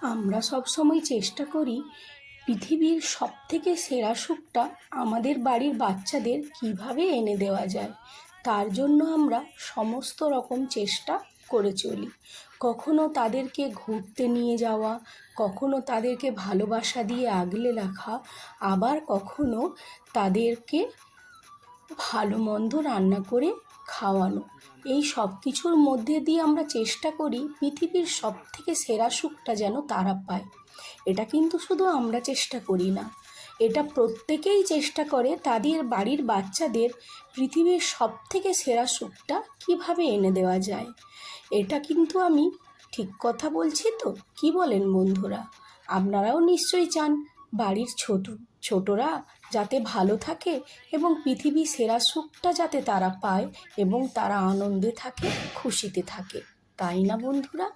আমরা সবসময় চেষ্টা করি পৃথিবীর সবথেকে সেরা সুখটা আমাদের বাড়ির বাচ্চাদের কীভাবে এনে দেওয়া যায়, তার জন্য আমরা সমস্ত রকম চেষ্টা করে চলি। কখনো তাদেরকে ঘুরতে নিয়ে যাওয়া, কখনো তাদেরকে ভালোবাসা দিয়ে আগলে রাখা, আবার কখনো তাদেরকে ভালো মন্দ রান্না করে খাওয়ানো। এই সব কিছুর মধ্যে দিয়ে আমরা চেষ্টা করি পৃথিবীর সবথেকে সেরা সুখটা যেন তারা পায়। এটা কিন্তু শুধু আমরা চেষ্টা করি না, এটা প্রত্যেকেই চেষ্টা করে তাদের বাড়ির বাচ্চাদের পৃথিবীর সবথেকে সেরা সুখটা কীভাবে এনে দেওয়া যায়। এটা কিন্তু আমি ঠিক কথা বলছি তো? কি বলেন বন্ধুরা? আপনারাও নিশ্চয়ই চান বাড়ির ছোটরা যাতে ভালো থাকে এবং পৃথিবীর সেরা সুখটা যাতে তারা পায় এবং তারা আনন্দে থাকে, খুশিতে থাকে, তাই না বন্ধুরা?